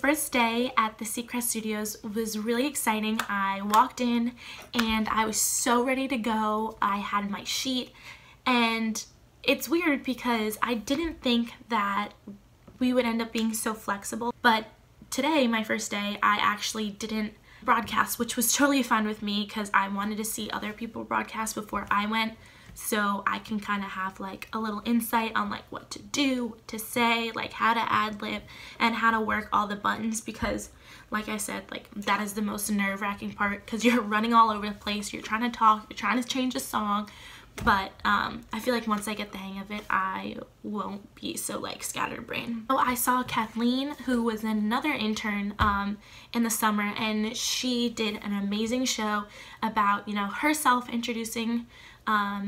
first day at the Seacrest Studios was really exciting. I walked in and I was so ready to go. I had my sheet, and it's weird because I didn't think that we would end up being so flexible, but today, my first day, I actually didn't broadcast, which was totally fine with me because I wanted to see other people broadcast before I went, so I can kind of have like a little insight on like what to do, what to say, like how to ad-lib and how to work all the buttons, because like I said, like that is the most nerve-wracking part because you're running all over the place, you're trying to talk, you're trying to change a song, but I feel like once I get the hang of it, I won't be so like scatterbrained. So I saw Kathleen, who was another intern in the summer, and she did an amazing show about, you know, herself, introducing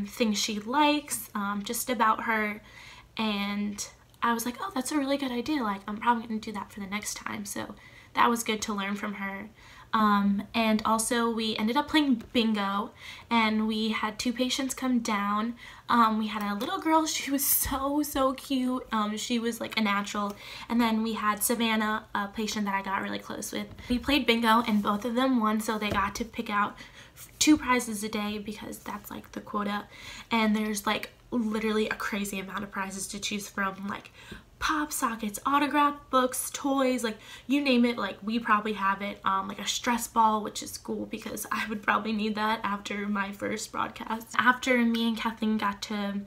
things she likes, just about her, and I was like, oh, that's a really good idea, like I'm probably gonna do that for the next time, so that was good to learn from her. And also we ended up playing bingo, and we had 2 patients come down. We had a little girl, she was so cute, she was like a natural, and then we had Savannah, a patient that I got really close with. We played bingo and both of them won, so they got to pick out 2 prizes a day because that's like the quota, and there's like literally a crazy amount of prizes to choose from, like pop sockets, autographed books, toys, like you name it, like we probably have it. Like a stress ball, which is cool because I would probably need that after my first broadcast. After me and Kathleen got to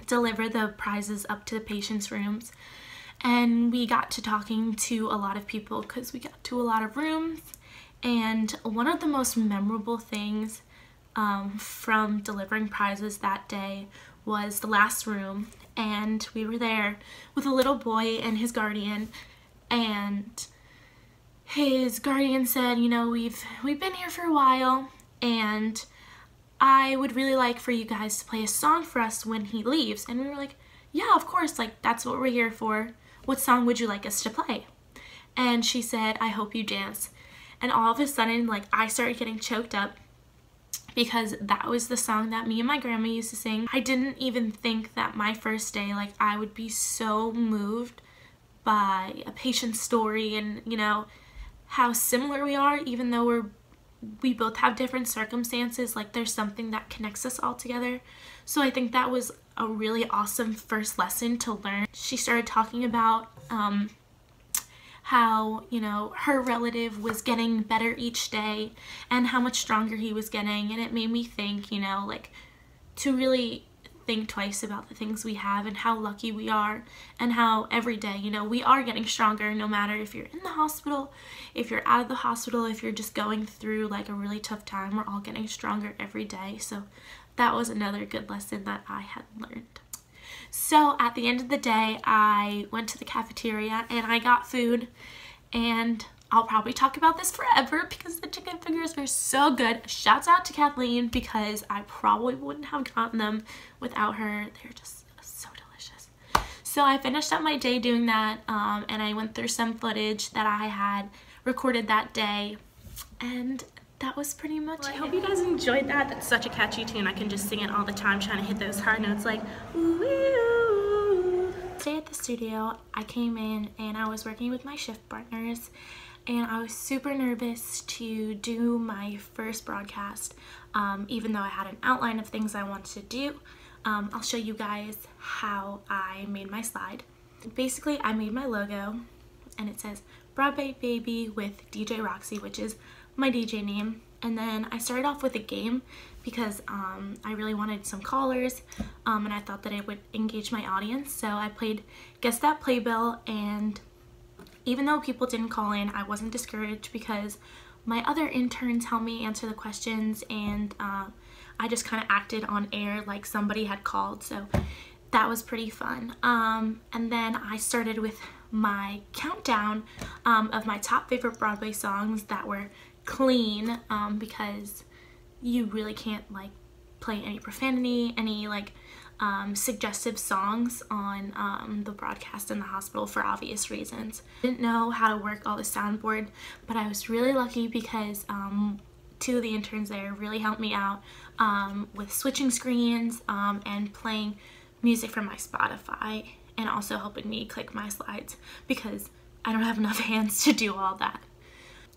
deliver the prizes up to the patients' rooms, and we got to talking to a lot of people because we got to a lot of rooms, and one of the most memorable things from delivering prizes that day was the last room, and we were there with a little boy and his guardian, and his guardian said, you know, we've been here for a while, and I would really like for you guys to play a song for us when he leaves. And we were like, yeah, of course, like that's what we're here for. What song would you like us to play? And she said, I Hope You Dance. And all of a sudden, like I started getting choked up because that was the song that me and my grandma used to sing. I didn't even think that my first day, like I would be so moved by a patient's story, and you know how similar we are, even though we both have different circumstances, like there's something that connects us all together. So I think that was a really awesome first lesson to learn. She started talking about how, you know, her relative was getting better each day and how much stronger he was getting, and it made me think, you know, like to really think twice about the things we have and how lucky we are, and how every day, you know, we are getting stronger no matter if you're in the hospital, if you're out of the hospital, if you're just going through like a really tough time, we're all getting stronger every day. So that was another good lesson that I had learned. So at the end of the day, I went to the cafeteria and I got food, and I'll probably talk about this forever because the chicken fingers were so good. Shouts out to Kathleen because I probably wouldn't have gotten them without her. They're just so delicious. So I finished up my day doing that, and I went through some footage that I had recorded that day, and that was pretty much it. I hope you guys enjoyed that. That's such a catchy tune. I can just sing it all the time, trying to hit those high notes like ooh. Today at the studio, I came in and I was working with my shift partners, and I was super nervous to do my first broadcast, even though I had an outline of things I wanted to do. I'll show you guys how I made my slide. Basically, I made my logo, and it says Broadway Baby with DJ Roxy, which is my DJ name. And then I started off with a game because I really wanted some callers, and I thought that it would engage my audience. So I played Guess That Playbill, and even though people didn't call in, I wasn't discouraged because my other interns helped me answer the questions, and I just kind of acted on air like somebody had called, so that was pretty fun. And then I started with my countdown of my top favorite Broadway songs that were clean, because you really can't like play any profanity, any like suggestive songs on the broadcast in the hospital for obvious reasons. I didn't know how to work all the soundboard, but I was really lucky because 2 of the interns there really helped me out with switching screens and playing music from my Spotify, and also helping me click my slides because I don't have enough hands to do all that.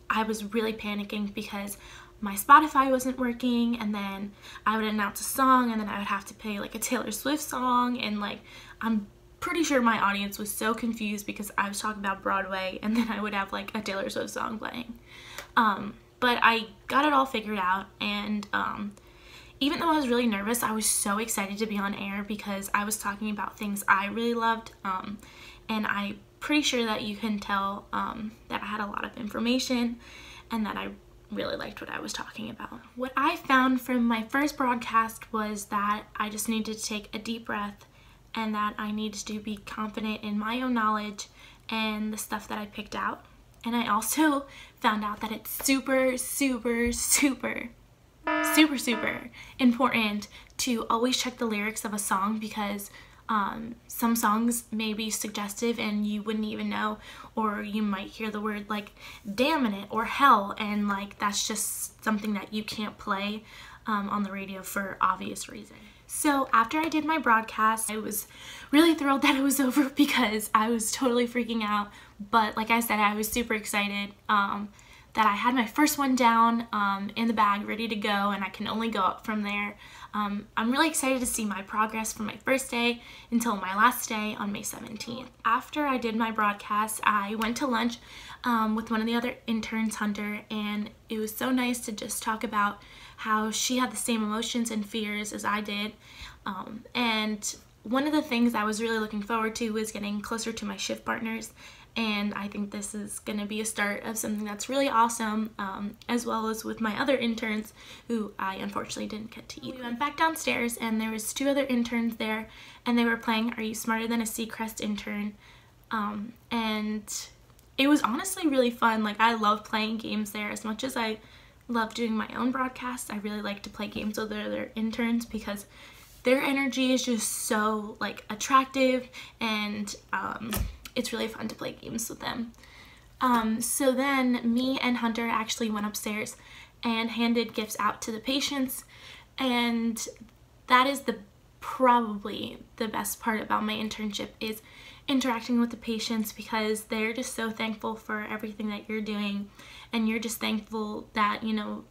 I was really panicking because my Spotify wasn't working, and then I would announce a song and then I would have to play like a Taylor Swift song, and like I'm pretty sure my audience was so confused because I was talking about Broadway and then I would have like a Taylor Swift song playing. But I got it all figured out, and even though I was really nervous, I was so excited to be on air because I was talking about things I really loved, and I'm pretty sure that you can tell that I had a lot of information and that I really liked what I was talking about. What I found from my first broadcast was that I just needed to take a deep breath and that I needed to be confident in my own knowledge and the stuff that I picked out. And I also found out that it's super, super, super, super, super important to always check the lyrics of a song, because some songs may be suggestive and you wouldn't even know, or you might hear the word like damn in it or hell, and like that's just something that you can't play on the radio for obvious reasons. So after I did my broadcast, I was really thrilled that it was over because I was totally freaking out, but like I said, I was super excited that I had my first one down in the bag, ready to go, and I can only go up from there. I'm really excited to see my progress from my first day until my last day on May 17th. After I did my broadcast, I went to lunch with one of the other interns, Hunter, and it was so nice to just talk about how she had the same emotions and fears as I did. And one of the things I was really looking forward to was getting closer to my shift partners, and I think this is going to be a start of something that's really awesome, as well as with my other interns who I unfortunately didn't get to eat. We went back downstairs and there was 2 other interns there, and they were playing Are You Smarter Than a Seacrest Intern? And it was honestly really fun. Like, I love playing games there as much as I love doing my own broadcasts. I really like to play games with other interns because their energy is just so like attractive, and it's really fun to play games with them. So then me and Hunter actually went upstairs and handed gifts out to the patients, and that is probably the best part about my internship, is interacting with the patients, because they're just so thankful for everything that you're doing, and you're just thankful that, you know,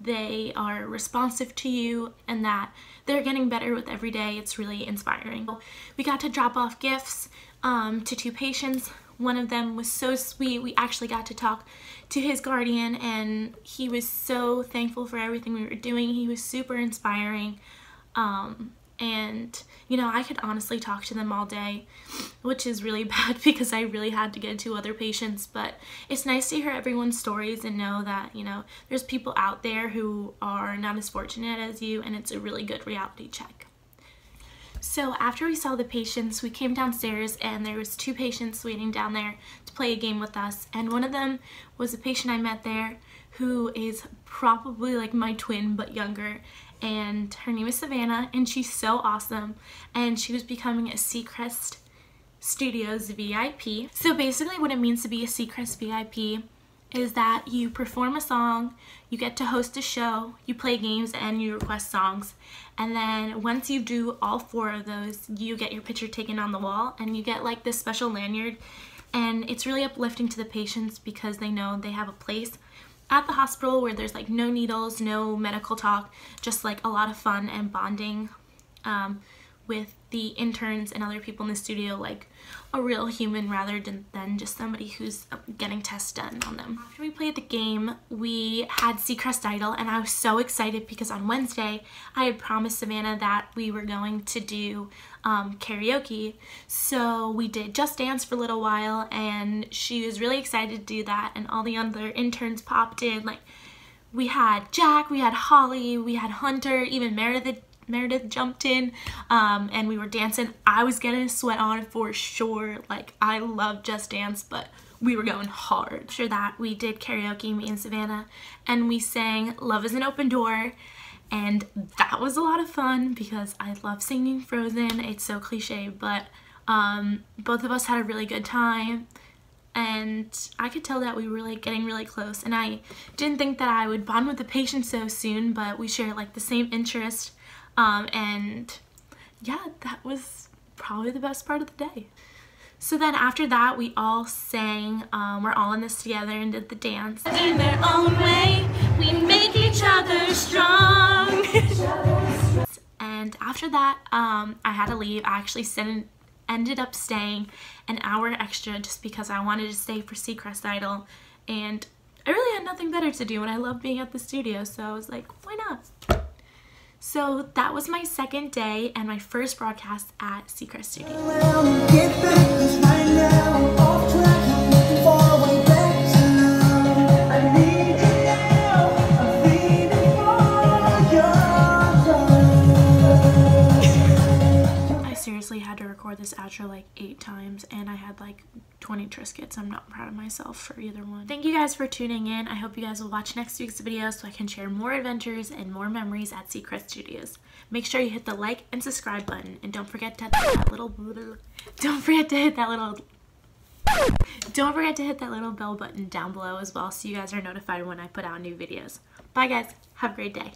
they are responsive to you and that they're getting better with every day. It's really inspiring. We got to drop off gifts to 2 patients. One of them was so sweet. We actually got to talk to his guardian, and he was so thankful for everything we were doing. He was super inspiring. And you know, I could honestly talk to them all day, which is really bad because I really had to get to other patients, but it's nice to hear everyone's stories and know that, you know, there's people out there who are not as fortunate as you, and it's a really good reality check. So after we saw the patients, we came downstairs and there was 2 patients waiting down there to play a game with us, and one of them was a patient I met there who is probably like my twin but younger, and her name is Savannah, and she's so awesome, and she was becoming a Seacrest Studios VIP. So basically what it means to be a Seacrest VIP is that you perform a song, you get to host a show, you play games, and you request songs, and then once you do all 4 of those, you get your picture taken on the wall, and you get like this special lanyard, and it's really uplifting to the patients because they know they have a place at the hospital where there's like no needles, no medical talk, just like a lot of fun and bonding with the interns and other people in the studio, like a real human rather than just somebody who's getting tests done on them. After we played the game, we had Seacrest Idol, and I was so excited because on Wednesday I had promised Savannah that we were going to do karaoke. So we did Just Dance for a little while, and she was really excited to do that, and all the other interns popped in. Like, we had Jack, we had Holly, we had Hunter, even Meredith jumped in, and we were dancing. I was getting a sweat on for sure. Like, I love Just Dance, but we were going hard. After that, we did karaoke, me and Savannah, and we sang Love is an Open Door, and that was a lot of fun because I love singing Frozen. It's so cliche, but both of us had a really good time, and I could tell that we were like getting really close, and I didn't think that I would bond with the patients so soon, but we share like the same interest. And yeah, that was probably the best part of the day. So then after that, we all sang, we're all in this together and did the dance. In their own way, we make each other strong. And after that, I had to leave. I actually ended up staying an hour extra just because I wanted to stay for Seacrest Idol. And I really had nothing better to do and I love being at the studio, so I was like, why not? So that was my second day and my first broadcast at Seacrest Studio. I seriously had to record this outro like 8 times and I had like 20 Triscuits. I'm not proud of myself for either one. Thank you guys for tuning in. I hope you guys will watch next week's video so I can share more adventures and more memories at Seacrest Studios. Make sure you hit the like and subscribe button and don't forget to hit that little bell button down below as well so you guys are notified when I put out new videos. Bye guys. Have a great day.